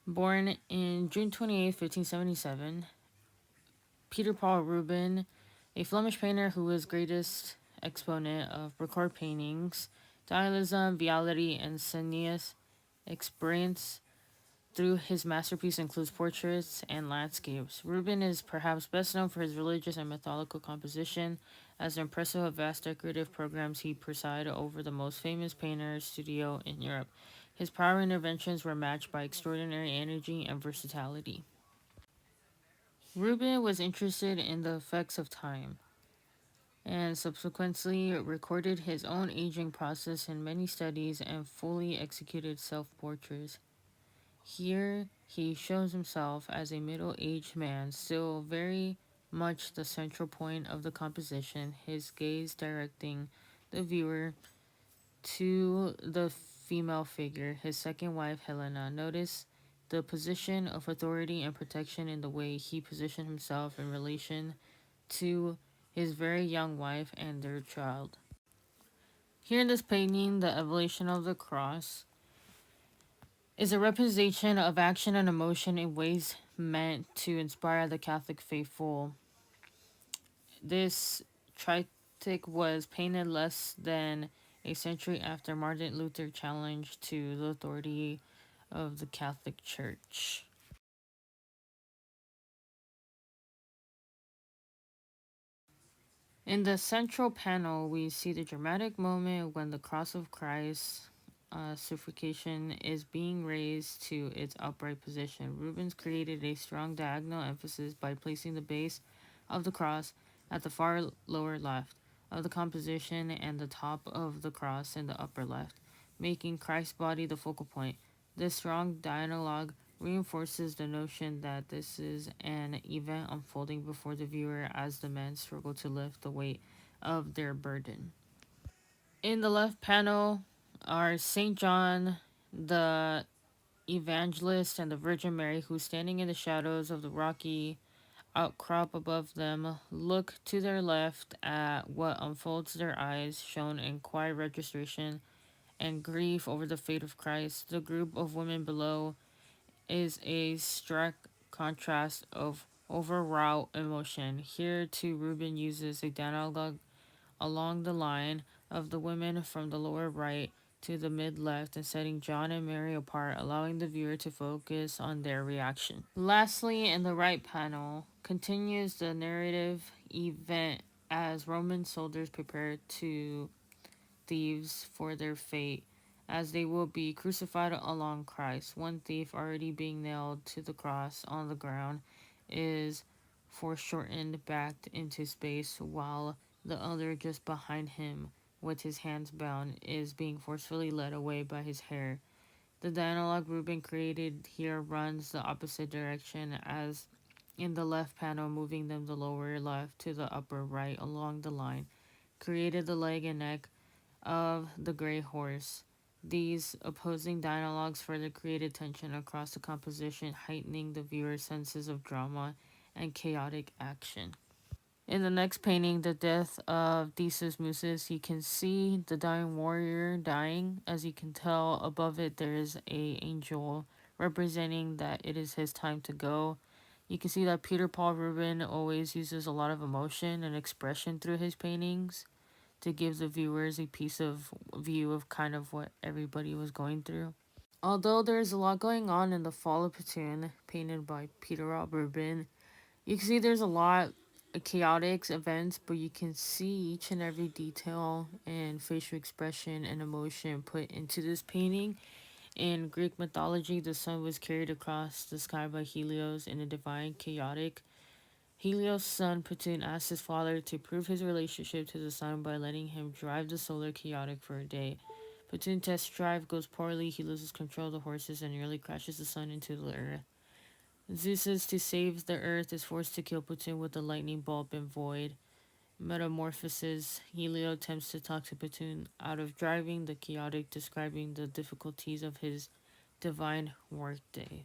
Born in June 28, 1577, Peter Paul Ruben, a Flemish painter who was greatest exponent of record paintings, dialism, reality, and scenius experience through his masterpiece includes portraits and landscapes. Ruben is perhaps best known for his religious and mythological composition. As an impressive and vast decorative programs, he presided over the most famous painter's studio in Europe. His power interventions were matched by extraordinary energy and versatility. Ruben was interested in the effects of time and subsequently recorded his own aging process in many studies and fully executed self portraits. Here he shows himself as a middle aged man, still very much the central point of the composition, his gaze directing the viewer to the female figure, his second wife Helena. Notice the position of authority and protection in the way he positioned himself in relation to his very young wife and their child. Here in this painting, the evolution of the cross is a representation of action and emotion in ways meant to inspire the Catholic faithful. This triptych was painted less than a century after Martin Luther challenged to the authority of the Catholic Church. In the central panel, we see the dramatic moment when the cross of Christ suffocation is being raised to its upright position. Rubens created a strong diagonal emphasis by placing the base of the cross at the far lower left of the composition and the top of the cross in the upper left, making Christ's body the focal point. This strong dialogue reinforces the notion that this is an event unfolding before the viewer as the men struggle to lift the weight of their burden. In the left panel are St. John the Evangelist and the Virgin Mary, who, standing in the shadows of the rocky outcrop above them, look to their left at what unfolds their eyes, shown in quiet registration and grief over the fate of Christ. The group of women below is a stark contrast of overwrought emotion. Here, too, Ruben uses a dialogue along the line of the women from the lower right to the mid left and setting John and Mary apart, allowing the viewer to focus on their reaction. Lastly, in the right panel, continues the narrative event as Roman soldiers prepare to thieves for their fate, as they will be crucified along Christ. One thief, already being nailed to the cross on the ground, is foreshortened back into space, while the other, just behind him, with his hands bound, is being forcefully led away by his hair. The dialogue Ruben created here runs the opposite direction as in the left panel, moving them the lower left to the upper right along the line, created the leg and neck of the gray horse. These opposing dialogues further created tension across the composition, heightening the viewer's senses of drama and chaotic action. In the next painting, The Death of Theseus Muses, you can see the dying warrior dying. As you can tell, above it there is a angel representing that it is his time to go. You can see that Peter Paul Ruben always uses a lot of emotion and expression through his paintings to give the viewers a piece of view of kind of what everybody was going through. Although there's a lot going on in the Fall of Platoon, painted by Peter Rob Ruben, you can see there's a lot of chaotic events, but you can see each and every detail and facial expression and emotion put into this painting. In Greek mythology, the sun was carried across the sky by Helios in a divine chaotic. Helios' son Platoon asked his father to prove his relationship to the sun by letting him drive the solar chaotic for a day. Platoon's test drive goes poorly, he loses control of the horses and nearly crashes the sun into the earth. Zeus, to save the earth, is forced to kill Platoon with a lightning bolt and void. Metamorphosis, Helio attempts to talk to Platoon out of driving the chaotic, describing the difficulties of his divine workday.